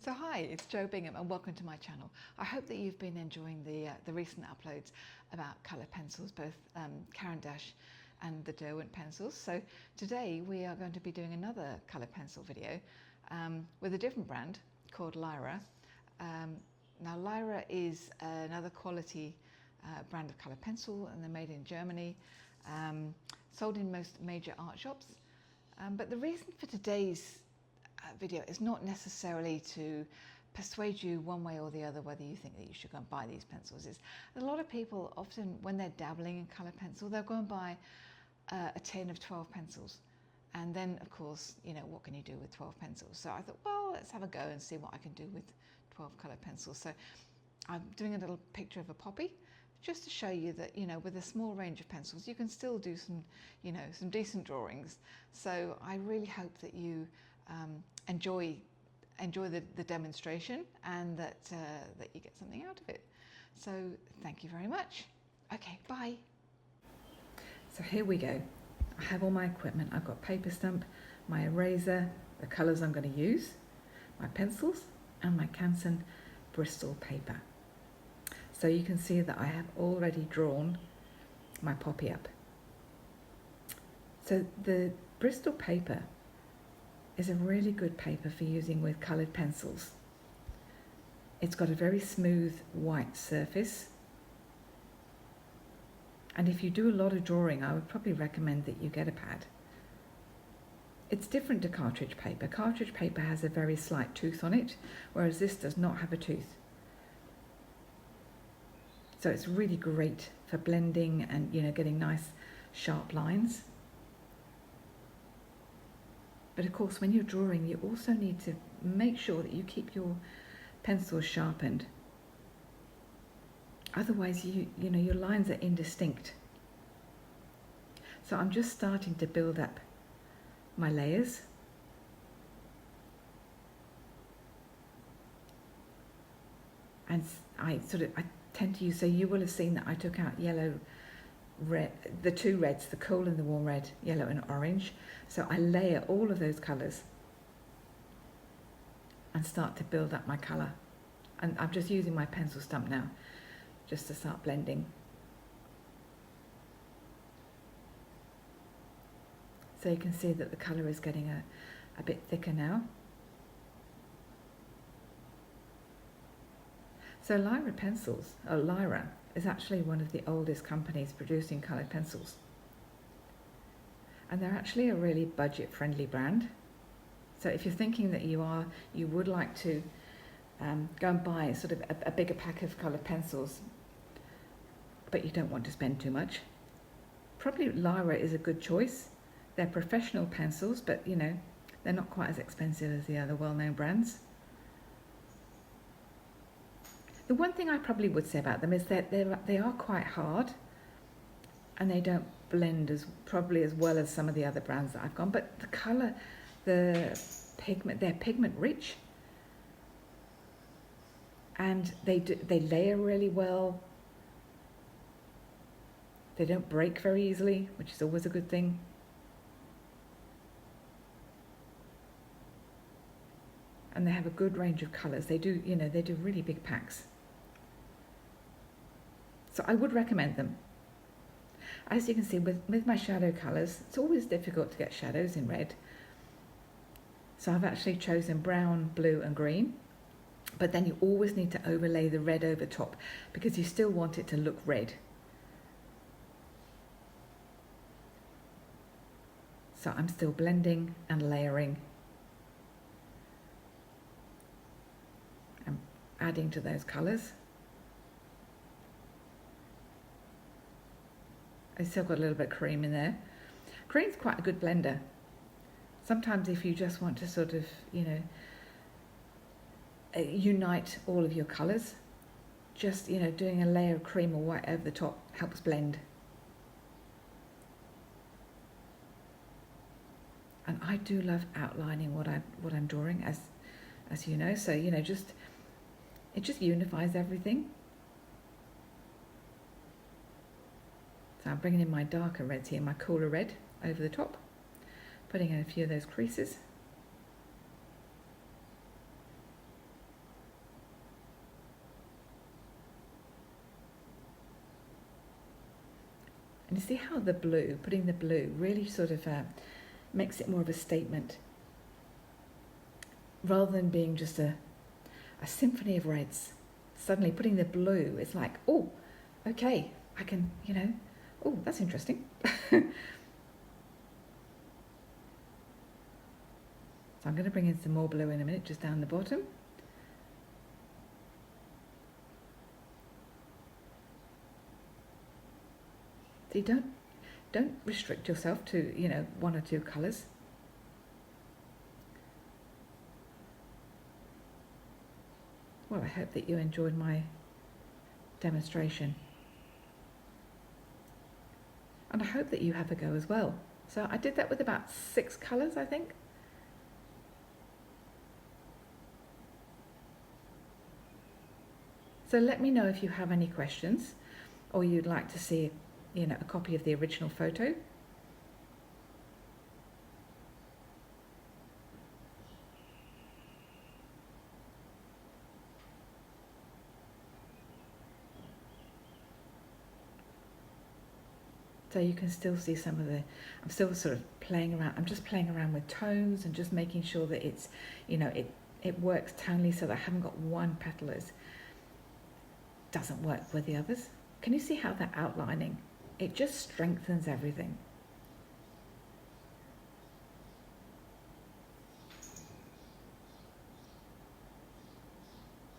So hi, it's Jo Bingham and welcome to my channel. I hope that you've been enjoying the recent uploads about colour pencils, both Caran d'Ache and the Derwent pencils. So today we are going to be doing another colour pencil video with a different brand called Lyra. Now Lyra is another quality brand of colour pencil, and they're made in Germany, sold in most major art shops. But the reason for today's video is not necessarily to persuade you one way or the other whether you think that you should go and buy these pencils. Is a lot of people often, when they're dabbling in colour pencil, they'll go and buy a tin of 12 pencils, and then of course, you know, what can you do with 12 pencils? So I thought, well, let's have a go and see what I can do with 12 colour pencils. So I'm doing a little picture of a poppy, just to show you that, you know, with a small range of pencils you can still do some, you know, some decent drawings. So I really hope that you enjoy the demonstration, and that that you get something out of it. So thank you very much. Okay, bye. So here we go. I have all my equipment. I've got paper stump, my eraser, the colours I'm going to use, my pencils, and my Canson Bristol paper. So you can see that I have already drawn my poppy up. So the Bristol paper is a really good paper for using with coloured pencils. It's got a very smooth white surface, and if you do a lot of drawing, I would probably recommend that you get a pad. It's different to cartridge paper. Cartridge paper has a very slight tooth on it, whereas this does not have a tooth. So it's really great for blending and, you know, getting nice sharp lines. But of course, when you're drawing, you also need to make sure that you keep your pencils sharpened. Otherwise, you know, your lines are indistinct. So I'm just starting to build up my layers. And I tend to use, so you will have seen that I took out yellow, red, the two reds, the cool and the warm red, yellow and orange. So I layer all of those colours and start to build up my colour. And I'm just using my pencil stump now, just to start blending. So you can see that the colour is getting a bit thicker now. So Lyra pencils, or Lyra, is actually one of the oldest companies producing coloured pencils. And they're actually a really budget-friendly brand. So if you're thinking that you would like to go and buy sort of a bigger pack of coloured pencils, but you don't want to spend too much, probably Lyra is a good choice. They're professional pencils, but you know, they're not quite as expensive as the other well-known brands. The one thing I probably would say about them is that they are quite hard, and they don't blend probably as well as some of the other brands that I've gone. But the colour, the pigment, they're pigment rich, and they layer really well. They don't break very easily, which is always a good thing. And they have a good range of colours. They do, you know, they do really big packs. So I would recommend them. As you can see, with my shadow colours, it's always difficult to get shadows in red. So I've actually chosen brown, blue and green. But then you always need to overlay the red over top, because you still want it to look red. So I'm still blending and layering and adding to those colours. I still got a little bit of cream in there. Cream's quite a good blender. Sometimes if you just want to sort of, you know, unite all of your colours, just, you know, doing a layer of cream or white over the top helps blend. And I do love outlining what I'm drawing, as you know. So, you know, it just unifies everything. So I'm bringing in my darker reds here, my cooler red over the top, putting in a few of those creases. you see how the blue, putting the blue really sort of makes it more of a statement rather than being just a symphony of reds. Suddenly putting the blue, it's like, oh, okay, I can, you know, oh, that's interesting. So I'm going to bring in some more blue in a minute, just down the bottom. So you don't restrict yourself to, you know, one or two colours. Well, I hope that you enjoyed my demonstration. And I hope that you have a go as well. So I did that with about 6 colours, I think. So let me know if you have any questions or you'd like to see, you know, a copy of the original photo. So you can still see some of the, I'm still sort of playing around, I'm just playing around with tones and just making sure that it's, you know, it works tonally so that I haven't got one petal that doesn't work with the others. Can you see how that outlining, it just strengthens everything.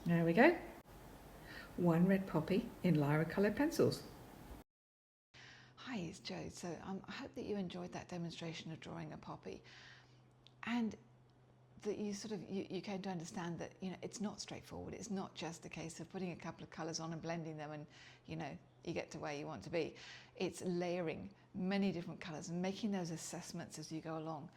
There we go. One red poppy in Lyra coloured pencils. Hi, it's Jo. So I hope that you enjoyed that demonstration of drawing a poppy and that you sort of, you came to understand that, you know, it's not straightforward. It's not just a case of putting a couple of colours on and blending them and, you know, you get to where you want to be. It's layering many different colours and making those assessments as you go along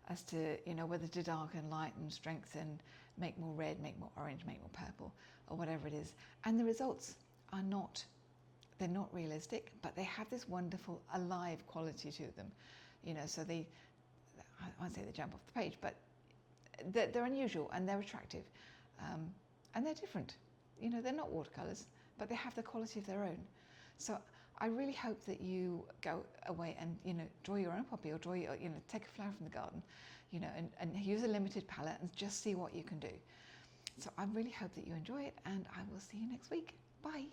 as to, you know, whether to darken, lighten, strengthen, make more red, make more orange, make more purple, or whatever it is. And the results are not, they're not realistic, but they have this wonderful alive quality to them. You know, so I won't say they jump off the page, but they're unusual and they're attractive, and they're different. You know, they're not watercolours, but they have the quality of their own. So I really hope that you go away and, you know, draw your own poppy or draw your, you know, take a flower from the garden, you know, and use a limited palette and just see what you can do. So I really hope that you enjoy it, and I will see you next week. Bye.